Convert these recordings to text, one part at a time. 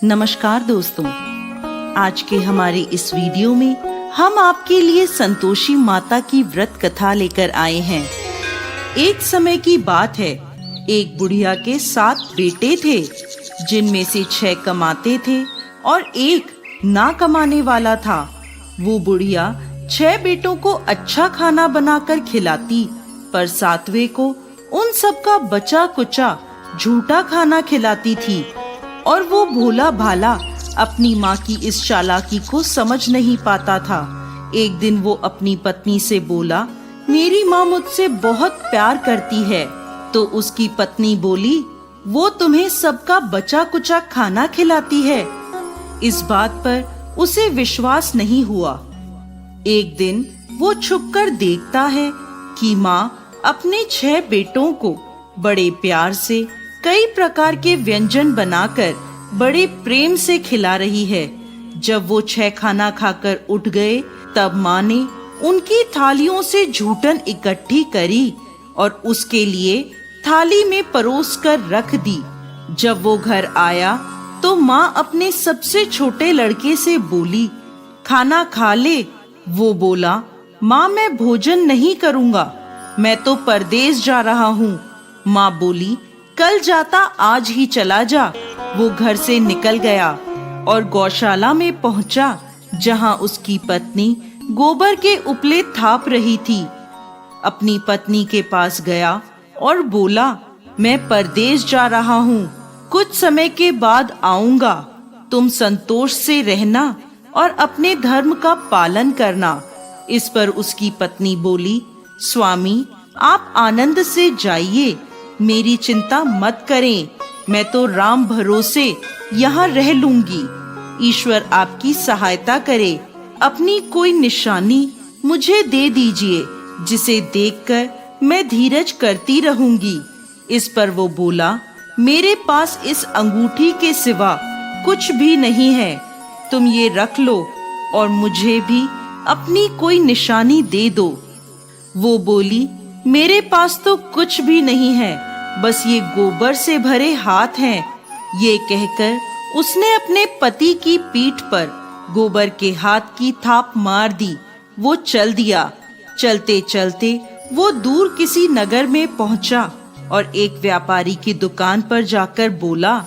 नमस्कार दोस्तों, आज के हमारे इस वीडियो में हम आपके लिए संतोषी माता की व्रत कथा लेकर आए हैं। एक समय की बात है, एक बुढ़िया के 7 बेटे थे, जिनमें से 6 कमाते थे और एक ना कमाने वाला था। वो बुढ़िया 6 बेटों को अच्छा खाना बनाकर खिलाती, पर 7वें को उन सब का बचा कुचा झूठा खाना खिलाती थी। और वो भोला भाला अपनी माँ की इस चालाकी को समझ नहीं पाता था। एक दिन वो अपनी पत्नी से बोला, मेरी माँ मुझसे बहुत प्यार करती है। तो उसकी पत्नी बोली, वो तुम्हें सबका बचा कुचा खाना खिलाती है। इस बात पर उसे विश्वास नहीं हुआ। एक दिन वो छुपकर देखता है कि माँ अपने 6 बेटों को बड़े प्यार से कई प्रकार के व्यंजन बनाकर बड़े प्रेम से खिला रही है। जब वो 6 खाना खाकर उठ गए, तब माँ ने उनकी थालियों से झूठन इकट्ठी करी और उसके लिए थाली में परोस कर रख दी। जब वो घर आया तो माँ अपने सबसे छोटे लड़के से बोली, खाना खा ले। वो बोला, माँ मैं भोजन नहीं करूँगा, मैं तो परदेश जा रहा हूँ। माँ बोली, कल जाता आज ही चला जा। वो घर से निकल गया और गौशाला में पहुंचा, जहां उसकी पत्नी गोबर के उपले थाप रही थी। अपनी पत्नी के पास गया और बोला, मैं परदेश जा रहा हूँ, कुछ समय के बाद आऊंगा। तुम संतोष से रहना और अपने धर्म का पालन करना। इस पर उसकी पत्नी बोली, स्वामी आप आनंद से जाइए, मेरी चिंता मत करें, मैं तो राम भरोसे यहाँ रह लूंगी। ईश्वर आपकी सहायता करे। अपनी कोई निशानी मुझे दे दीजिए, जिसे देखकर मैं धीरज करती रहूंगी। इस पर वो बोला, मेरे पास इस अंगूठी के सिवा कुछ भी नहीं है, तुम ये रख लो और मुझे भी अपनी कोई निशानी दे दो। वो बोली, मेरे पास तो कुछ भी नहीं है, बस ये गोबर से भरे हाथ हैं। ये कहकर उसने अपने पति की पीठ पर गोबर के हाथ की थाप मार दी। वो चल दिया। चलते चलते वो दूर किसी नगर में पहुंचा और एक व्यापारी की दुकान पर जाकर बोला,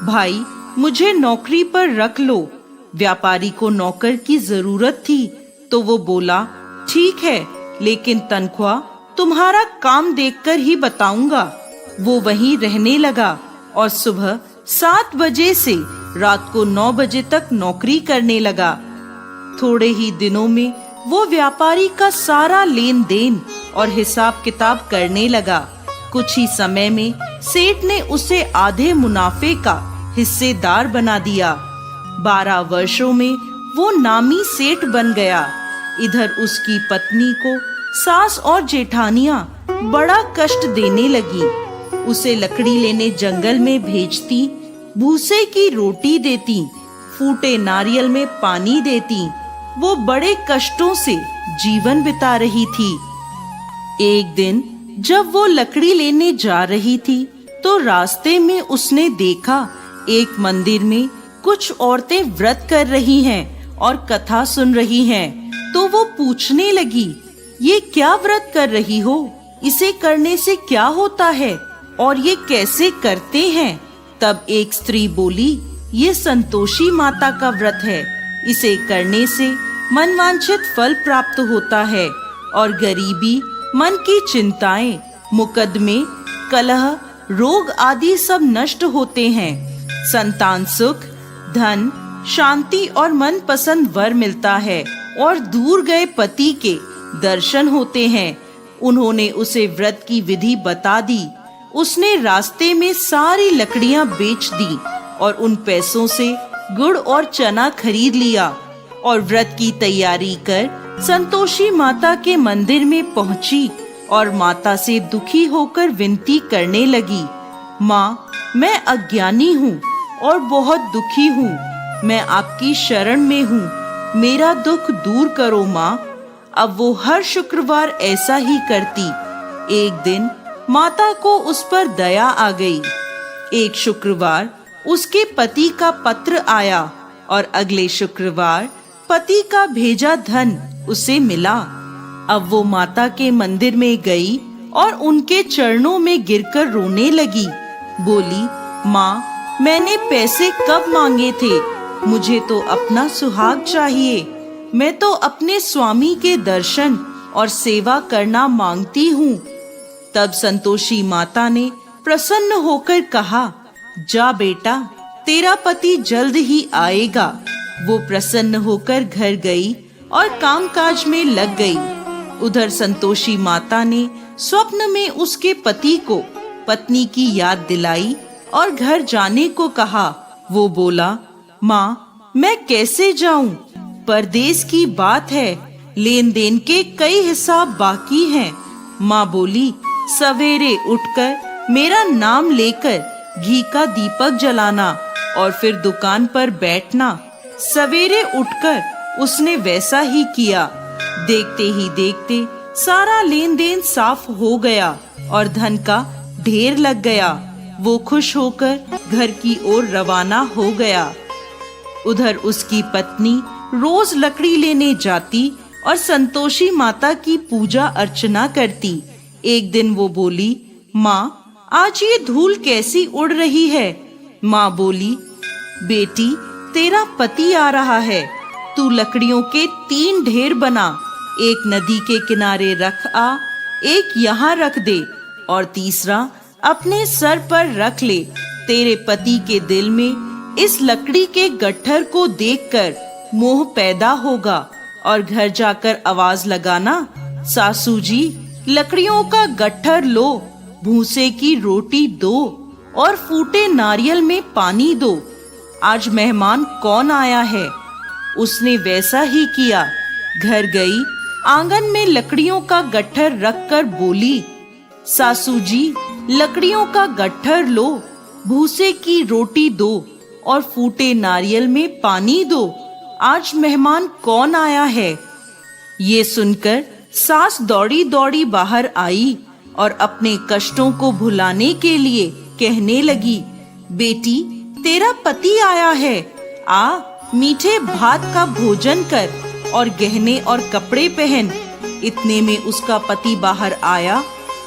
भाई मुझे नौकरी पर रख लो। व्यापारी को नौकर की जरूरत थी, तो वो बोला, ठीक है, लेकिन तनख्वाह तुम्हारा काम देखकर ही बताऊंगा। वो वहीं रहने लगा और सुबह 7 बजे से रात को 9 बजे तक नौकरी करने लगा। थोड़े ही दिनों में वो व्यापारी का सारा लेन देन और हिसाब किताब करने लगा। कुछ ही समय में सेठ ने उसे आधे मुनाफे का हिस्सेदार बना दिया। 12 वर्षों में वो नामी सेठ बन गया। इधर उसकी पत्नी को सास और जेठानियां बड़ा कष्ट देने लगी। उसे लकड़ी लेने जंगल में भेजती, भूसे की रोटी देती, फूटे नारियल में पानी देती। वो बड़े कष्टों से जीवन बिता रही थी। एक दिन जब वो लकड़ी लेने जा रही थी, तो रास्ते में उसने देखा एक मंदिर में कुछ औरतें व्रत कर रही हैं और कथा सुन रही हैं। तो वो पूछने लगी, ये क्या व्रत कर रही हो? इसे करने से क्या होता है और ये कैसे करते हैं? तब एक स्त्री बोली, ये संतोषी माता का व्रत है। इसे करने से मनवांछित फल प्राप्त होता है और गरीबी, मन की चिंताएं, मुकदमे, कलह, रोग आदि सब नष्ट होते हैं। संतान सुख, धन, शांति और मन पसंद वर मिलता है और दूर गए पति के दर्शन होते हैं। उन्होंने उसे व्रत की विधि बता दी। उसने रास्ते में सारी लकड़ियां बेच दी और उन पैसों से गुड़ और चना खरीद लिया और व्रत की तैयारी कर संतोषी माता के मंदिर में पहुंची और माता से दुखी होकर विनती करने लगी, माँ मैं अज्ञानी हूँ और बहुत दुखी हूँ, मैं आपकी शरण में हूँ, मेरा दुख दूर करो माँ। अब वो हर शुक्रवार ऐसा ही करती। एक दिन माता को उस पर दया आ गई। एक शुक्रवार उसके पति का पत्र आया और अगले शुक्रवार पति का भेजा धन उसे मिला। अब वो माता के मंदिर में गई और उनके चरणों में गिरकर रोने लगी। बोली, माँ, मैंने पैसे कब मांगे थे? मुझे तो अपना सुहाग चाहिए। मैं तो अपने स्वामी के दर्शन और सेवा करना मांगती हूँ। तब संतोषी माता ने प्रसन्न होकर कहा, जा बेटा, तेरा पति जल्द ही आएगा। वो प्रसन्न होकर घर गई और कामकाज में लग गई। उधर संतोषी माता ने स्वप्न में उसके पति को पत्नी की याद दिलाई और घर जाने को कहा। वो बोला, माँ, मैं कैसे जाऊं? परदेश की बात है, लेन देन के कई हिसाब बाकी हैं। माँ बोली, सवेरे उठकर मेरा नाम लेकर घी का दीपक जलाना और फिर दुकान पर बैठना। सवेरे उठकर उसने वैसा ही किया। देखते ही देखते सारा लेन देन साफ हो गया और धन का ढेर लग गया। वो खुश होकर घर की ओर रवाना हो गया। उधर उसकी पत्नी रोज लकड़ी लेने जाती और संतोषी माता की पूजा अर्चना करती। एक दिन वो बोली, माँ, आज ये धूल कैसी उड़ रही है? माँ बोली, बेटी, तेरा पति आ रहा है। तू लकड़ियों के 3 ढेर बना, एक नदी के किनारे रख आ, एक यहाँ रख दे और तीसरा अपने सर पर रख ले। तेरे पति के दिल में इस लकड़ी के गट्ठर को देखकर मोह पैदा होगा और घर जाकर आवाज लगाना, सासू जी, लकड़ियों का गट्ठर लो, भूसे की रोटी दो और फूटे नारियल में पानी दो। आज मेहमान कौन आया है? उसने वैसा ही किया। घर गई, आंगन में लकड़ियों का गट्ठर रखकर बोली, सासू जी, लकड़ियों का गट्ठर लो, भूसे की रोटी दो और फूटे नारियल में पानी दो। आज मेहमान कौन आया है? ये सुनकर सास दौड़ी दौड़ी बाहर आई और अपने कष्टों को भुलाने के लिए कहने लगी, बेटी, तेरा पति आया है। आ, मीठे भात का भोजन कर और गहने और कपड़े पहन। इतने में उसका पति बाहर आया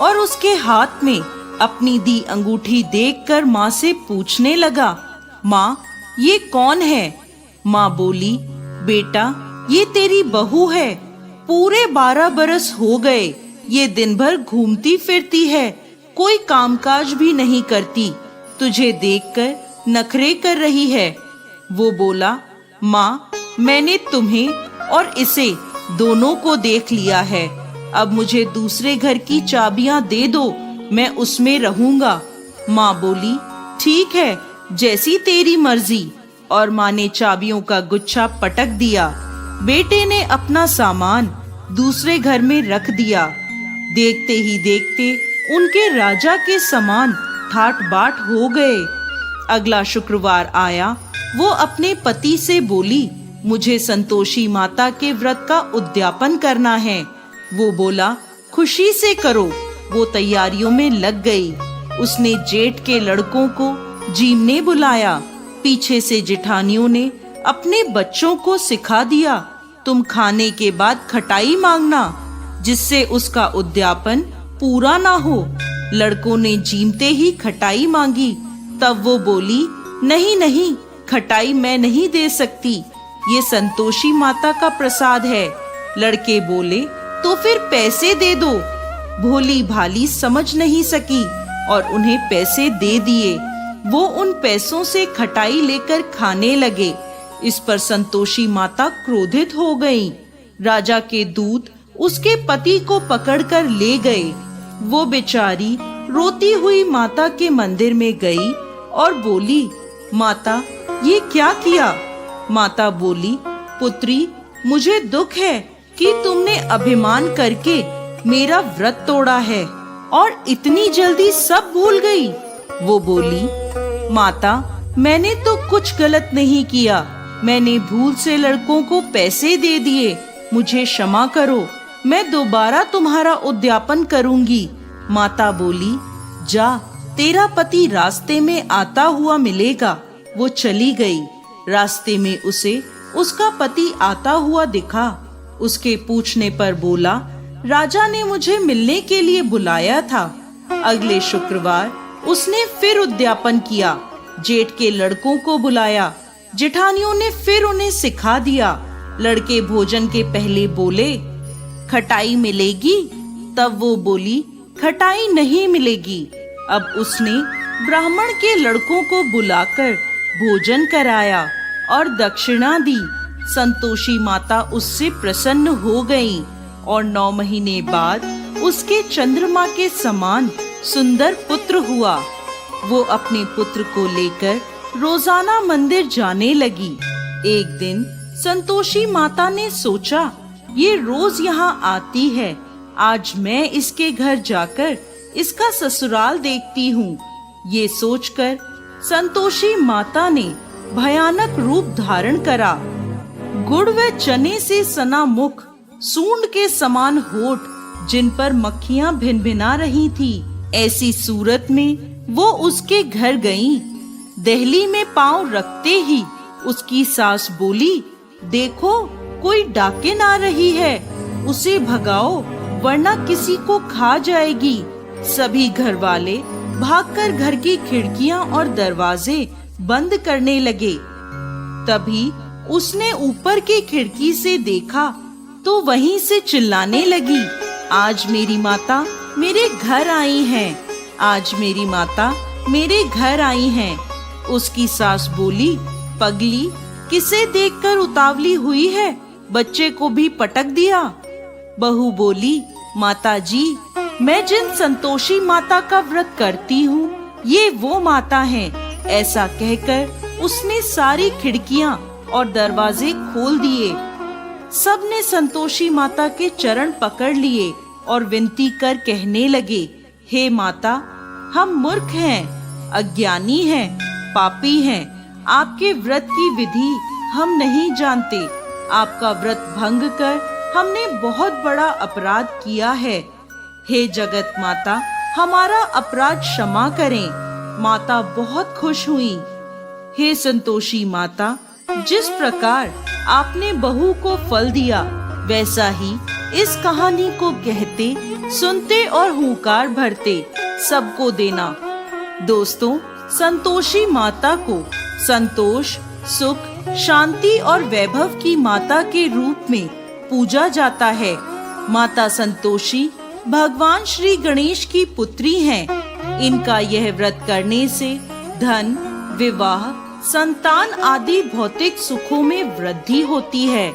और उसके हाथ में अपनी दी अंगूठी देखकर माँ से पूछने लगा, माँ, ये कौन है? माँ बोली, बेटा, ये तेरी बहू है। पूरे 12 बरस हो गए ये दिन भर घूमती फिरती है, कोई कामकाज भी नहीं करती। तुझे देखकर नखरे कर रही है। वो बोला, माँ, मैंने तुम्हें और इसे दोनों को देख लिया है। अब मुझे दूसरे घर की चाबियां दे दो, मैं उसमें रहूंगा। माँ बोली, ठीक है, जैसी तेरी मर्जी। और माँ ने चाबियों का गुच्छा पटक दिया। बेटे ने अपना सामान दूसरे घर में रख दिया। देखते ही देखते उनके राजा के समान ठाट बाट हो गए। अगला शुक्रवार आया। वो अपने पति से बोली, मुझे संतोषी माता के व्रत का उद्यापन करना है। वो बोला, खुशी से करो। वो तैयारियों में लग गई। उसने जेठ के लड़कों को जीमने बुलाया। पीछे से जेठानियों ने अपने बच्चों को सिखा दिया, तुम खाने के बाद खटाई मांगना, जिससे उसका उद्यापन पूरा ना हो। लड़कों ने जीमते ही खटाई मांगी। तब वो बोली, नहीं नहीं, खटाई मैं नहीं दे सकती, ये संतोषी माता का प्रसाद है। लड़के बोले, तो फिर पैसे दे दो। भोली भाली समझ नहीं सकी और उन्हें पैसे दे दिए। वो उन पैसों से खटाई लेकर खाने लगे। इस पर संतोषी माता क्रोधित हो गईं। राजा के दूत उसके पति को पकड़कर ले गए। वो बेचारी रोती हुई माता के मंदिर में गई और बोली, माता, ये क्या किया? माता बोली, पुत्री, मुझे दुख है कि तुमने अभिमान करके मेरा व्रत तोड़ा है और इतनी जल्दी सब भूल गई। वो बोली, माता, मैंने तो कुछ गलत नहीं किया। मैंने भूल से लड़कों को पैसे दे दिए। मुझे क्षमा करो, मैं दोबारा तुम्हारा उद्यापन करूंगी। माता बोली, जा, तेरा पति रास्ते में आता हुआ मिलेगा। वो चली गई। रास्ते में उसे उसका पति आता हुआ दिखा। उसके पूछने पर बोला, राजा ने मुझे मिलने के लिए बुलाया था। अगले शुक्रवार उसने फिर उद्यापन किया। जेठ के लड़कों को बुलाया। जेठानियों ने फिर उन्हें सिखा दिया। लड़के भोजन के पहले बोले, खटाई मिलेगी? तब वो बोली, खटाई नहीं मिलेगी। अब उसने ब्राह्मण के लड़कों को बुलाकर भोजन कराया और दक्षिणा दी। संतोषी माता उससे प्रसन्न हो गईं और 9 महीने बाद उसके चंद्रमा के समान सुंदर पुत्र हुआ। वो अपने पुत्र को लेकर रोजाना मंदिर जाने लगी। एक दिन संतोषी माता ने सोचा, ये रोज यहाँ आती है, आज मैं इसके घर जाकर इसका ससुराल देखती हूँ। ये सोचकर संतोषी माता ने भयानक रूप धारण करा। गुड़ व चने से सना मुख, सूंड के समान होठ, जिन पर मक्खियां भिनभिना रही थी, ऐसी सूरत में वो उसके घर गईं। दहली में पांव रखते ही उसकी सास बोली, देखो कोई डाकिन आ रही है, उसे भगाओ वरना किसी को खा जाएगी। सभी घर वाले भागकर घर की खिड़कियां और दरवाजे बंद करने लगे। तभी उसने ऊपर की खिड़की से देखा तो वहीं से चिल्लाने लगी, आज मेरी माता मेरे घर आई हैं, आज मेरी माता मेरे घर आई हैं। उसकी सास बोली, पगली, किसे देखकर उतावली हुई है, बच्चे को भी पटक दिया। बहू बोली, माता जी, मैं जिन संतोषी माता का व्रत करती हूँ, ये वो माता हैं। ऐसा कहकर उसने सारी खिड़कियाँ और दरवाजे खोल दिए। सबने संतोषी माता के चरण पकड़ लिए और विनती कर कहने लगे, हे माता, हम मूर्ख हैं, अज्ञानी हैं, पापी हैं। आपके व्रत की विधि हम नहीं जानते। आपका व्रत भंग कर हमने बहुत बड़ा अपराध किया है। हे जगत माता, हमारा अपराध क्षमा करें। माता बहुत खुश हुई। हे संतोषी माता, जिस प्रकार आपने बहू को फल दिया, वैसा ही इस कहानी को कहते, सुनते और हुंकार भरते सबको देना। दोस्तों, संतोषी माता को संतोष, सुख, शांति और वैभव की माता के रूप में पूजा जाता है। माता संतोषी भगवान श्री गणेश की पुत्री हैं। इनका यह व्रत करने से धन, विवाह, संतान आदि भौतिक सुखों में वृद्धि होती है।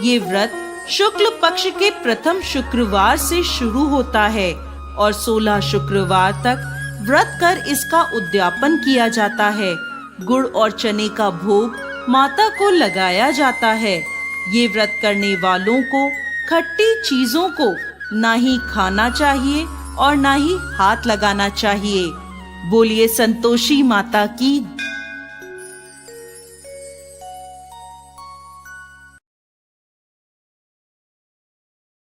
ये व्रत शुक्ल पक्ष के प्रथम शुक्रवार से शुरू होता है और 16 शुक्रवार तक व्रत कर इसका उद्यापन किया जाता है। गुड़ और चने का भोग माता को लगाया जाता है। ये व्रत करने वालों को खट्टी चीजों को ना ही खाना चाहिए और ना ही हाथ लगाना चाहिए। बोलिए संतोषी माता की